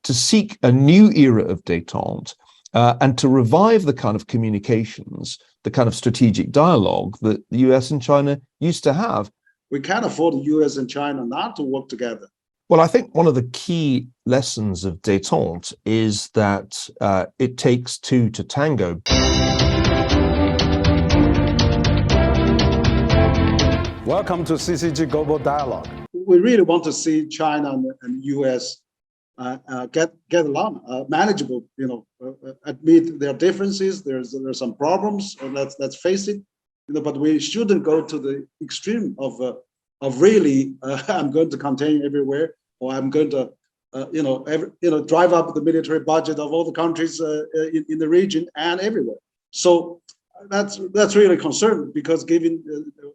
to seek a new era of détente and to revive the kind of communications, the kind of strategic dialogue that the US and China used to have. We can't afford the US and China not to work together. Well, I think one of the key lessons of détente is that it takes two to tango. Welcome to CCG Global Dialogue. We really want to see China and US get along, manageable. Admit their differences. There's some problems. Let's face it. But we shouldn't go to the extreme of really I'm going to contain everywhere, or I'm going to drive up the military budget of all the countries in the region and everywhere. So that's really concerning, because given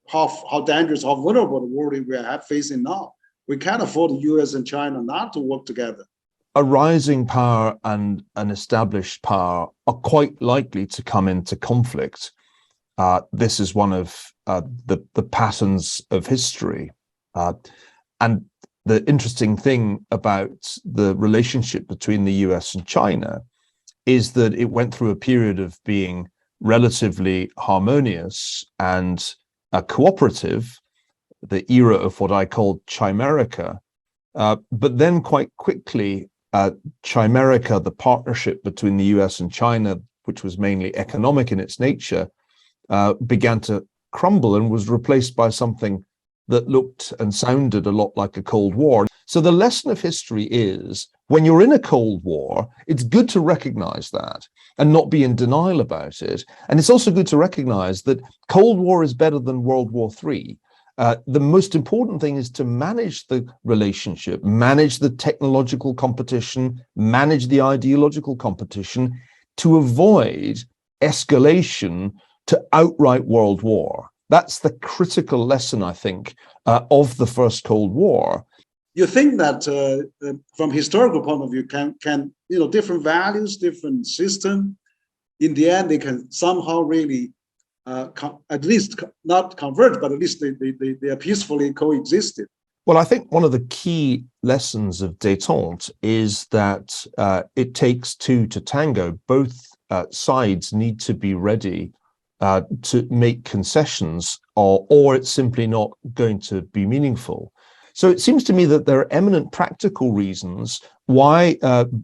how dangerous, how vulnerable the world we are facing now, we can't afford the US and China not to work together. A rising power and an established power are quite likely to come into conflict. This is one of the patterns of history. And the interesting thing about the relationship between the US and China is that it went through a period of being relatively harmonious and cooperative, the era of what I call Chimerica. But then quite quickly, Chimerica, the partnership between the US and China, which was mainly economic in its nature, began to crumble and was replaced by something that looked and sounded a lot like a Cold War. So the lesson of history is, when you're in a Cold War, it's good to recognize that and not be in denial about it. And it's also good to recognize that Cold War is better than World War III. The most important thing is to manage the relationship, manage the technological competition, manage the ideological competition, to avoid escalation to outright world war. That's the critical lesson, I think, of the first Cold War. You think that from historical point of view, can different values, different system, in the end, they can somehow really at least not converge, but at least they are peacefully coexisted. Well, I think one of the key lessons of détente is that it takes two to tango. Both sides need to be ready to make concessions, or it's simply not going to be meaningful. So it seems to me that there are eminent practical reasons why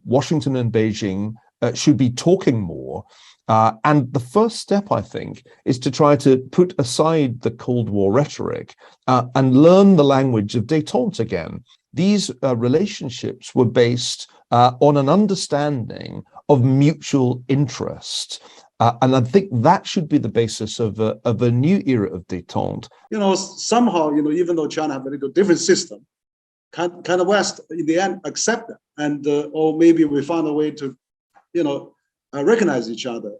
Washington and Beijing should be talking more. And the first step, I think, is to try to put aside the Cold War rhetoric and learn the language of détente again. These relationships were based on an understanding of mutual interest. And I think that should be the basis of a new era of détente. Somehow, even though China have a little different system, can the West in the end accept that? And or maybe we find a way to, recognize each other,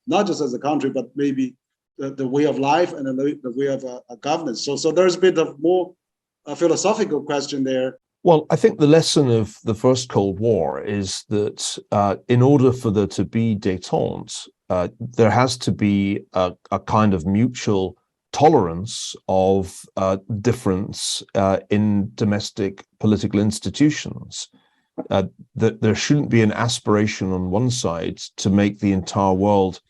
not just as a country, but maybe the way of life and the way of governance. So there's a bit of more philosophical question there. Well, I think the lesson of the first Cold War is that in order for there to be détente, there has to be a kind of mutual tolerance of difference in domestic political institutions. That there shouldn't be an aspiration on one side to make the entire world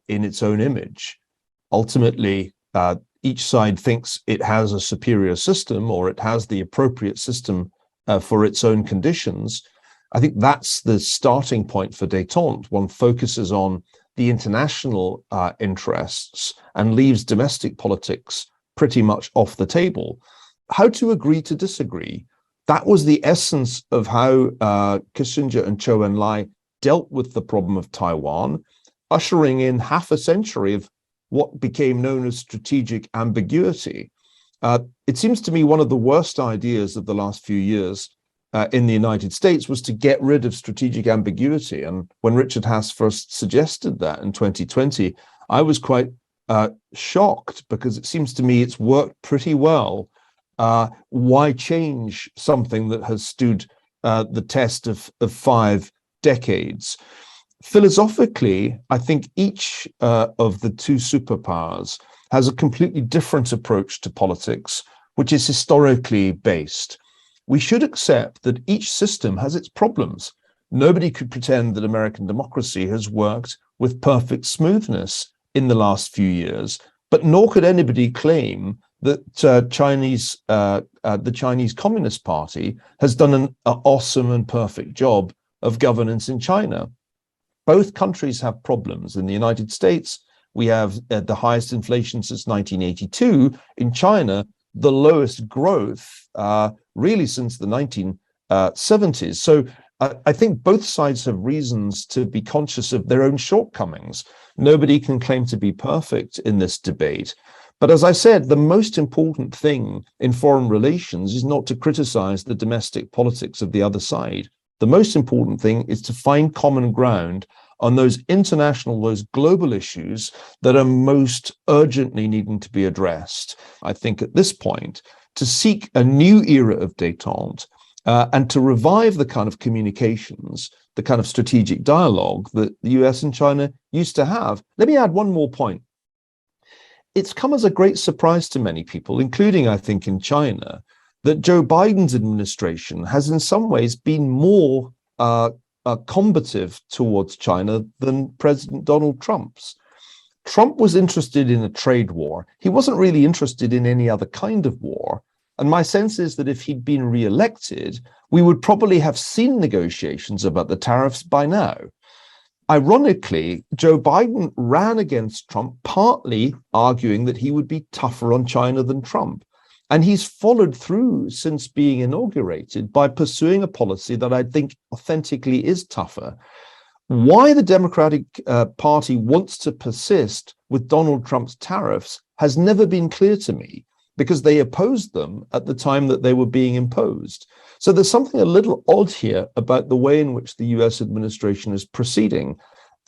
in its own image. Ultimately, each side thinks it has a superior system, or it has the appropriate system for its own conditions. I think that's the starting point for détente. One focuses on the international interests and leaves domestic politics pretty much off the table. How to agree to disagree? That was the essence of how Kissinger and Zhou Enlai dealt with the problem of Taiwan, ushering in half a century of what became known as strategic ambiguity. It seems to me one of the worst ideas of the last few years in the United States was to get rid of strategic ambiguity. And when Richard Haass first suggested that in 2020, I was quite shocked, because it seems to me it's worked pretty well. Why change something that has stood the test of 5 decades? Philosophically, I think each of the two superpowers has a completely different approach to politics, which is historically based. we should accept that each system has its problems. Nobody could pretend that American democracy has worked with perfect smoothness in the last few years, but nor could anybody claim that the Chinese Communist Party has done an awesome and perfect job of governance in China. Both countries have problems. In the United States, we have the highest inflation since 1982. In China, the lowest growth really since the 1970s. So I think both sides have reasons to be conscious of their own shortcomings. Nobody can claim to be perfect in this debate. But as I said, the most important thing in foreign relations is not to criticize the domestic politics of the other side. The most important thing is to find common ground on those international, those global issues that are most urgently needing to be addressed. I think at this point, to seek a new era of détente and to revive the kind of communications, the kind of strategic dialogue that the US and China used to have. Let me add one more point. It's come as a great surprise to many people, including, I think, in China, that Joe Biden's administration has in some ways been more combative towards China than President Donald Trump's. Trump was interested in a trade war. He wasn't really interested in any other kind of war. And my sense is that if he'd been re-elected, we would probably have seen negotiations about the tariffs by now. Ironically, Joe Biden ran against Trump, partly arguing that he would be tougher on China than Trump. And he's followed through since being inaugurated by pursuing a policy that I think authentically is tougher. Why the Democratic Party wants to persist with Donald Trump's tariffs has never been clear to me, because they opposed them at the time that they were being imposed. So there's something a little odd here about the way in which the US administration is proceeding.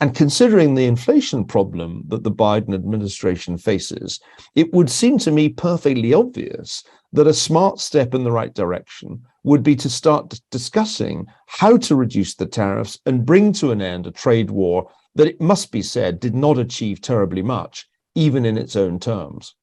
And considering the inflation problem that the Biden administration faces, it would seem to me perfectly obvious that a smart step in the right direction would be to start discussing how to reduce the tariffs and bring to an end a trade war that, it must be said, did not achieve terribly much, even in its own terms.